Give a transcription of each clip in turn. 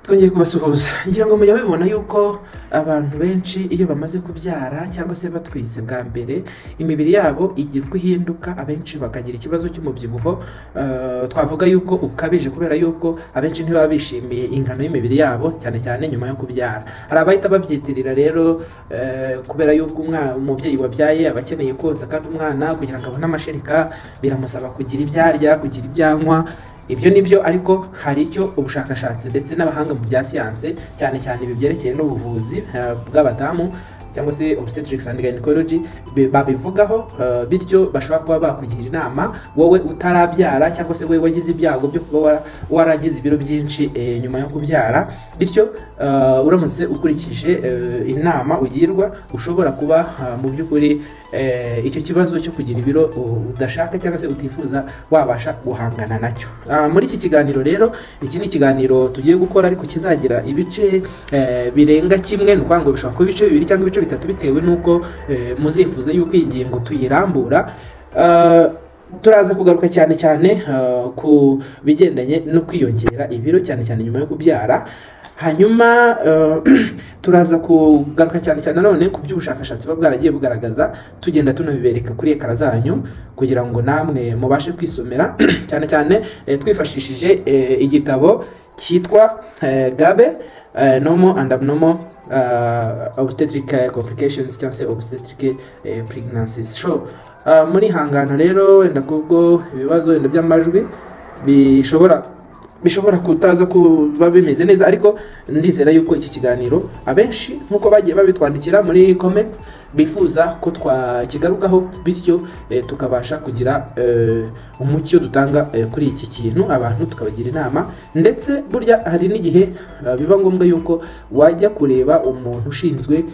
Twongeye kubasuhuza ngira ngo mujya bibona yuko abantu benshi iyo bamaze kubyara cyangwa se batwise bwa mbere imibiri yabo igira uko ihinduka, abenshi bakagira ikibazo cy'umubyibuho twavuga yuko ukabije kubera yuko abenshi ntibaba bishimiye ingano y'imibiri yabo cyane cyane nyuma yo kubyara. Hari abahita babyitirira rero kubera yuko umubyeyi wabyaye aba akeneye konsa kandi umwana kugira ngo abone amashereka biramusaba kugira ibyarya, kugira ibyanywa. Ibyo nibyo, ariko hari icyo ubushakashatsi ndetse n'abahanga mu bya siyanse cyane cyane ibi byerekeye n'ubuvuzi bw'abadamu cyangwa se obstetrics and gynecology babivugaho, bityo bashobora kuba bakugira inama wowe utarabyara cyangwa se wowe wagize ibyago byo kuba waragize ibiro byinshi nyuma yo kubyara, bityo uramutse ukurikije inama ugirwa ushobora kuba mu by'ukuri icyo kibazo cyo kugira ibiro udashaka cyangwa se utifuza wabasha guhangana nacyo. Muri iki kiganiro rero, iki ni ikiganiro tugiye gukora ariko kizagira ibice birenga kimwe, ni ukuvuga ngo bishobora kuba ibice bibiri cyangwa ibice bitatu bitewe n'uko muzifuza yuko iyi ngingo tuyirambura. Turaza kugaruka cyane cyane ku bigendanye no kwiyongera ibiro cyane cyane nyuma yo kubyara, hanyuma turaza kugaruka cyane cyane nanone ku by'ubushakashatsi buba bwaragiye bugaragaza, tugenda tunabibereka kuri ekara zanyu kugira ngo namwe mubashe kwisomera cyane cyane twifashishije igitabo cyitwa Gabe Normal and Abnormal Obstetric Complications cyangwa se Obstetric Pregnancies. Muri hangana rero wenda kubwo ibibazo wenda by'amajwi bishobora kutaza kuba bimeze neza, ariko ndizera yuko iki kiganiro abenshi nkuko bagiye babitwandikira muri comment bifuza ko twakigarukaho, bityo tukabasha kugira umucyo dutanga kuri iki kintu, abantu tukabagira inama. Ndetse burya hari n'igihe biba ngombwa yuko wajya kureba umuntu ushinzwe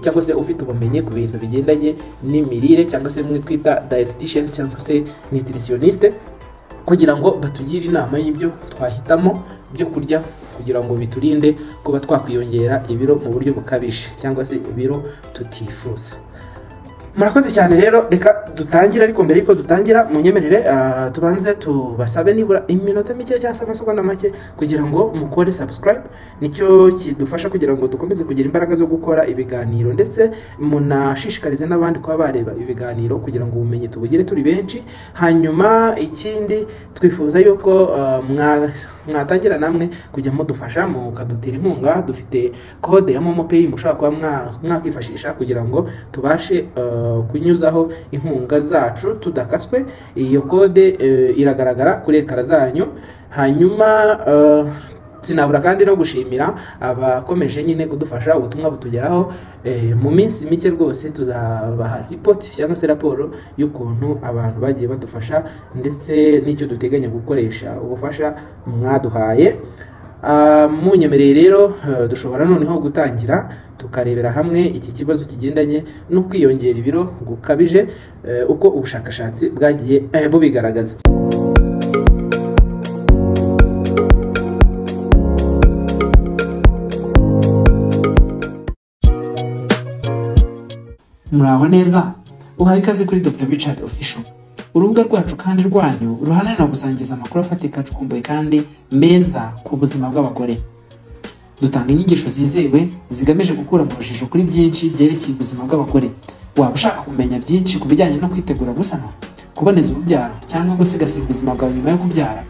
cyangwa se ufite ubumenyi ku bintu bigendanye n'imirire cyangwa se mwe twita dietitian cyangwa se nutritioniste, kugira ngo batugire inama y'ibyo twahitamo byo kurya kugira ngo biturinde kuba twakwiyongera ibiro mu buryo bukabije cyangwa se ibiro tutifuza. Murakoze cyane rero, reka dutangire, ariko mbere yuko dutangira munyemerere tubanze tubasabe nibura iminota mike cyangwa se amasegonda make kugira ngo mukore subscribe. Nicyo kidufasha kugira ngo dukomeze kugira imbaraga zo gukora ibiganiro, ndetse munashishikarize n'abandi kuba bareba ibiganiro kugira ngo ubumenyi tubugire turi benshi. Hanyuma ikindi twifuza yuko mwatangira namwe kujya mudufasha mukadutera inkunga. Dufite code ya MomoPay mushobora kuba mwakwifashisha kugira ngo tubashe kunyuzaho inkunga zacu tudakaswe. Iyo code iragaragara kuri ekara zanyu. Hanyuma sinabura kandi no gushimira abakomeje nyine kudufasha, ubutumwa butugeraho. Mu minsi mike rwose tuzabaha report cyangwa se raporo y'ukuntu abantu bagiye badufasha ndetse n'icyo duteganya gukoresha ubufasha mwaduhaye. Munyemereye rero dushobora noneho gutangira tukarebera hamwe iki kibazo kigendanye no kwiyongera ibiro gukabije uko ubushakashatsi bwagiye bubigaragaza. Muraho neza, uhaye ikaze kuri Dr. Richard Official. Urubuga rwacu kandi rwanyu ruhananira gusangiza amakuru afatika acukumbuye kandi meza ku buzima bw'abagore. Dutanga inyigisho zizewe zigamije gukura mu rujijo kuri byinshi byerekeye ubuzima bw'abagore. Waba ushaka kumenya byinshi ku bijyanye no kwitegura gusama, kuboneza urubyaro cyangwa gusigasira ubuzima bwawe nyuma yo kubyara,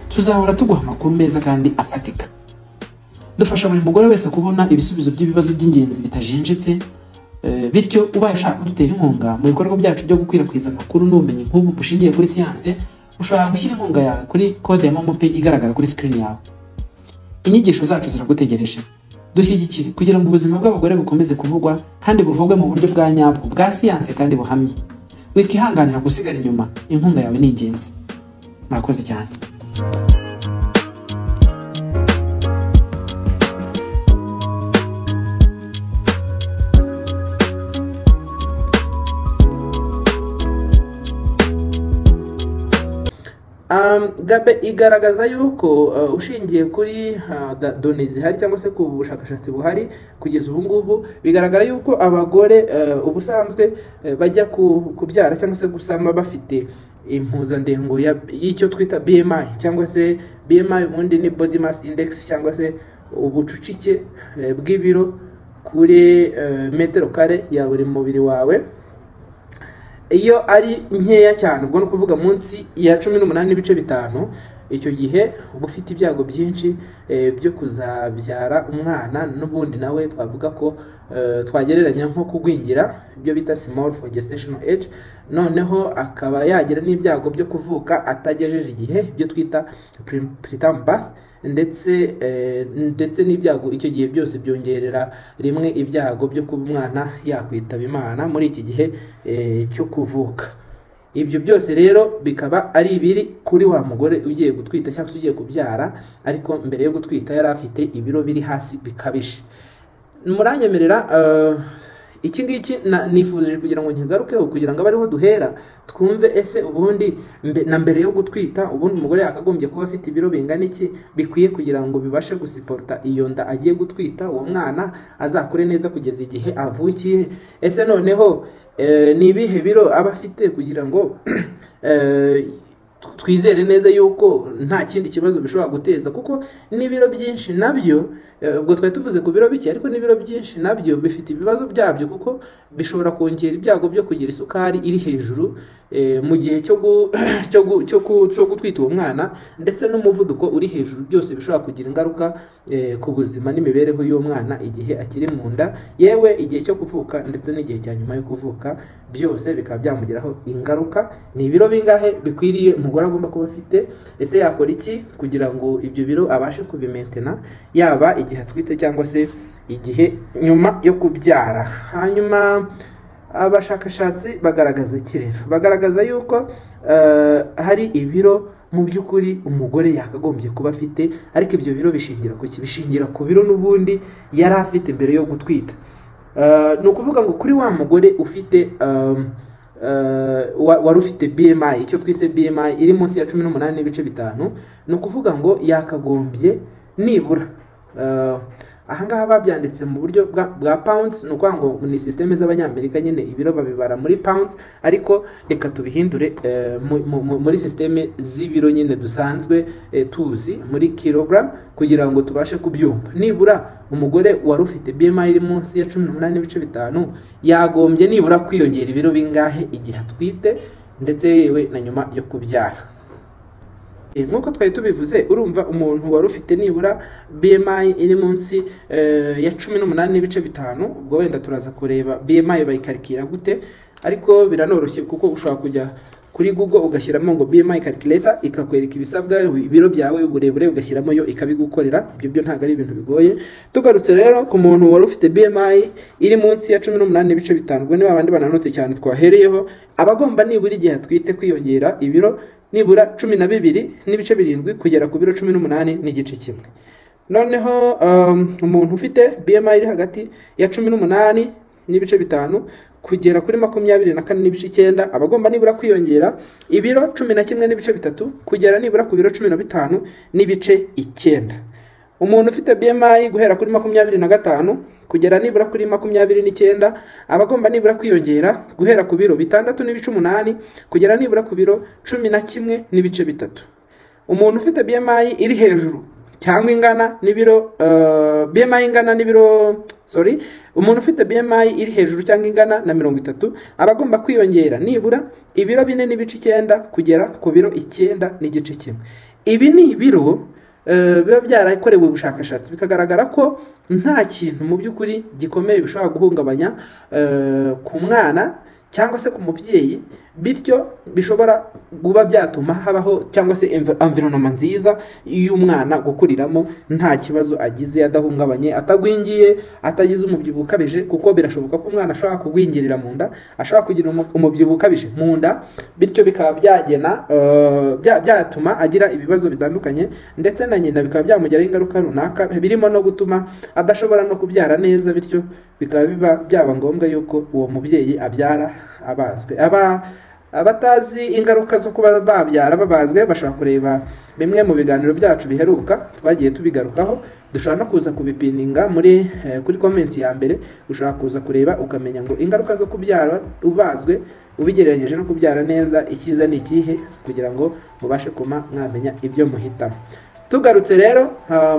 tuzahora tuguha amakuru meza kandi afatika. Dufasha buri mugore wese kubona ibisubizo by'ibibazo by'ingenzi bitajenjetse, bityo ubaye ushaka kudutera inkunga mu bikorwa byacu byo gukwirakwiza amakuru n'ubumenyi nk'ubu bushingiye kuri siyanse, ushobora gushyira inkunga yawe kuri code ya MomoPay igaragara kuri screen yawe. Inyigisho zacu ziragutegereje. Dushyigikire kugira ngo ubuzima bw'abagore bukomeze kuvugwa kandi buvugwe mu buryo bwa nyabwo bwa siyanse kandi buhamye. Wikihanganira gusigara inyuma, inkunga yawe ni ingenzi. Murakoze cyane. Gabe igaragaza yuko ushingiye kuri données zihari cyangwa se ku bushakashatsi buhari kugeza ubu ngubu, bigaragara yuko abagore ubusanzwe bajya kubyara cyangwa se gusama bafite impuzandengo y'icyo twita BMI cyangwa se BMI ubundi ni body mass index cyangwa se ubucucike bw'ibiro kuri metero kare ya buri mubiri wawe. Iyo ari nkeya cyane, ubwo no kuvuga munsi ya 18.5, icyo gihe uba ufite ibyago byinshi byo kuzabyara umwana, n'ubundi nawe twavuga ko twagereranya nko kugwingira, ibyo bita small for gestational age. Noneho akaba yagira n'ibyago byo kuvuka atagejeje igihe, ibyo twita preterm birth, ndetse n'ibyago icyo gihe byose byongerera rimwe ibyago byo kuba umwana yakwitaba Imana muri iki gihe cyo kuvuka. Ibyo byose rero bikaba ari ibiri kuri wa mugore ugiye gutwita cyangwa se ugiye kubyara, ariko mbere yo gutwita yari afite ibiro biri hasi bikabije. Muranyemerera iki ngiki nifuje kugira ngo nkigarukeho, kugira ngo abariho duhera twumve ese ubundi na mbere yo gutwita ubundi umugore yakagombye kuba afite ibiro bingana iki bikwiye kugira ngo bibashe gusiporta iyo nda agiye gutwita, uwo mwana azakure neza kugeza igihe avukiye. Ese noneho ni ibihe biro aba afite kugira ngo twizere neza yuko nta kindi kibazo bishobora guteza, kuko n'ibiro byinshi nabyo, ubwo twari tuvuze ku biro bike, ariko n'ibiro byinshi nabyo bifite ibibazo byabyo, kuko bishobora kongera ibyago byo kugira isukari iri hejuru mu gihe cyo gutwita uwo mwana, ndetse n'umuvuduko uri hejuru. Byose bishobora kugira ingaruka ku buzima n'imibereho y'uwo mwana igihe akiri mu nda, yewe igihe cyo kuvuka ndetse n'igihe cya nyuma yo kuvuka, byose bikaba byamugiraho ingaruka. Ni ibiro bingahe bikwiriye umugore agomba kuba afite? Ese yakora iki kugira ngo ibyo biro abashe kubimentena, yaba igihe atwite cyangwa se igihe nyuma yo kubyara? Hanyuma abashakashatsi bagaragaza iki rero? Bagaragaza yuko hari ibiro mu by'ukuri umugore yakagombye kuba afite, ariko ibyo biro bishingira ku ki? Bishingira ku biro n'ubundi yari afite mbere yo gutwita. Ni ukuvuga ngo kuri wa mugore ufite wari ufite BMI, icyo twise BMI iri munsi ya 18.5, ni ukuvuga ngo yakagombye nibura ahangaha babyanditse mu buryo bwa pounds, ni ukuvuga ngo ni systeme z'abanyamerika nyine ibiro babibara muri pounds, ariko reka tubihindure muri systeme z'ibiro nyine dusanzwe tuzi muri kilogram, kugira ngo tubashe kubyumva. Nibura umugore wari ufite BMI iri munsi ya 18.5 yagombye nibura kwiyongera ibiro bingahe igihe atwite ndetse yewe na nyuma yo kubyara. Nkuko twari tubivuze, urumva umuntu wari ufite nibura BMI iri munsi ya 18.5, ubwo wenda turaza kureba BMI bayikarikira gute, ariko biranoroshye kuko ushobora kujya kuri Google ugashyiramo ngo BMI calculator ikakwereka ibisabwa, ibiro byawe, uburebure ugashyiramo yo ikabigukorera. Ibyo ntabwo ari ibintu bigoye. Tugarutse rero ku muntu wari ufite BMI iri munsi ya 18.5, ubwo ni babandi bananutse cyane twahereyeho, abagomba nibura igihe atwite kwiyongera ibiro nibura 12.7 kugera ku biro 18.1. Noneho umuntu ufite BMI iri hagati ya 18.5 kugera kuri 24.9 abagomba nibura kwiyongera ibiro 11.3 kugera nibura ku biro 15.9. Umuntu ufite BMI guhera kuri 25 kugera nibura kuri 29 abagomba nibura kwiyongera guhera ku biro 6.8 kugera nibura ku biro 11.3. Umuntu ufite BMI iri hejuru cyangwa ingana n'ibiro BMI ingana n'ibiro umuntu ufite BMI iri hejuru cyangwa ingana na 30 abagomba kwiyongera nibura ibiro 4.9 kugera ku biro 9.1. Ibi ni ibiro biba byarakorewe ubushakashatsi bikagaragara ko nta kintu mu by'ukuri gikomeye bishobora guhungabanya ku mwana cyangwa se ku mubyeyi, bityo bishobora kuba byatuma habaho cyangwa se environment nziza y'umwana gukuriramo nta kibazo agize, adahungabanye, atagwingiye, atagize umubyibuho ukabije, kuko birashoboka ko umwana ashobora kugwingirira mu nda, ashobora kugira umubyibuho ukabije mu nda, bityo bikaba byatuma agira ibibazo bitandukanye, ndetse na nyina bikaba byamugiraho ingaruka runaka, birimo no gutuma adashobora no kubyara neza, bityo bikaba byaba ngombwa yuko uwo mubyeyi abyara abazwe. Abatazi ingaruka zo kuba babyara babazwe bashobora kureba bimwe mu biganiro byacu biheruka twagiye tubigarukaho. Dushobora no kuza kubipininga kuri comment ya mbere, ushobora kuza kureba ukamenya ngo ingaruka zo kubyara ubazwe ubigereranyije no kubyara neza icyiza ni ikihe, kugira ngo mubashe kuma mwamenya ibyo muhitamo. Tugarutse rero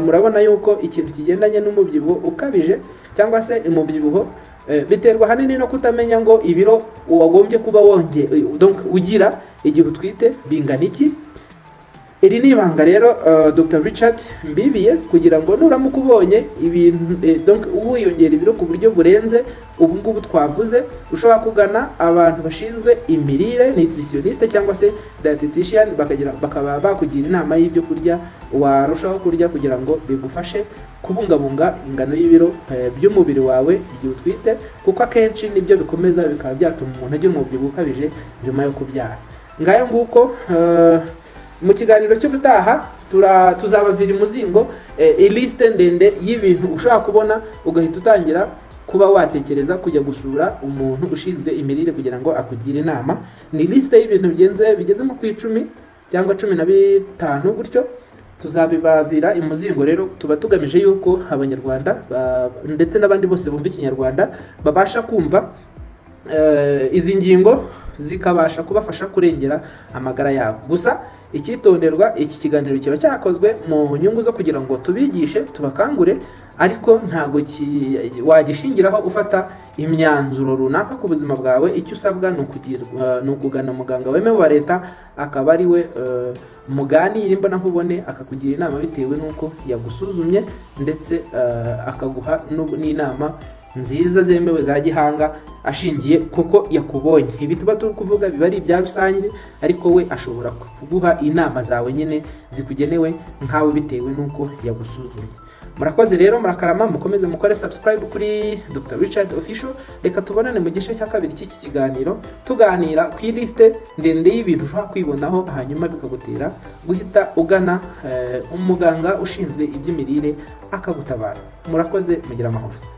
murabona yuko ikintu kigendanye n'umubyibuho ukabije cyangwa se umubyibuho biterwa hanini no kutamenya ngo ibiro wagombye kuba ugira igihe utwite bingana iki. Iri ni ibanga rero Dr Richard mbibiye kugira ngo nuramuka ubonye ibintu wiyongera ibiro ku buryo burenze ubu ngubu twavuze, ushobora kugana abantu bashinzwe imirire, nutritioniste cyangwa se dietitian, bakaba bakugira inama y'ibyo kurya warushaho kurya kugira ngo bigufashe kubungabunga ingano y'ibiro by'umubiri wawe igihe utwite, kuko akenshi nibyo bikomeza bikaba byatuma umuntu agira umubyibuho ukabije nyuma yo kubyara. Ngayo nguko mu kiganiro cy'ubutaha tuzabavira imuzingo iliste ndende y'ibintu ushaka kubona ugahita utangira kuba watekereza kujya gusura umuntu ushinzwe imirire kugira ngo akugire inama. Ni liste y'ibintu bigeze mu 10 cyangwa 15 gutyo, tuzabibavira imuzingo. Rero tuba tugamije yuko abanyarwanda ndetse n'abandi bose bumva ikinyarwanda babasha kumva izi ngingo zikabasha kubafasha kurengera amagara yabo. Gusa icyitonderwa, iki kiganiro kiba cyakozwe mu nyungu zo kugira ngo tubigishe, tubakangure, ariko ntago wagishingiraho ufata imyanzuro runaka ku buzima bwawe. Icyo usabwa ni ukugana muganga wemewe wa leta, akaba ari we muganira imbona nkubone, akakugira inama bitewe n'uko yagusuzumye ndetse akaguha n'inama nziza zemewe za gihanga ashingiye kuko yakubonye. Ibi tuba turi kuvuga biba ari ibya rusange, ariko we ashobora kuguha inama zawe nyine zikugenewe nkawe bitewe n'uko yagusuzumye. Murakoze rero, murakarama, mukomeze mukore subscribe kuri Dr Richard Official. Reka tubonane mu gice cya kabiri cy'iki kiganiro tuganira ku liste ndende y'ibintu ushobora kwibonaho, hanyuma bikagutera guhita ugana umuganga ushinzwe iby'imirire akagutabara. Murakoze, mugira amahoro.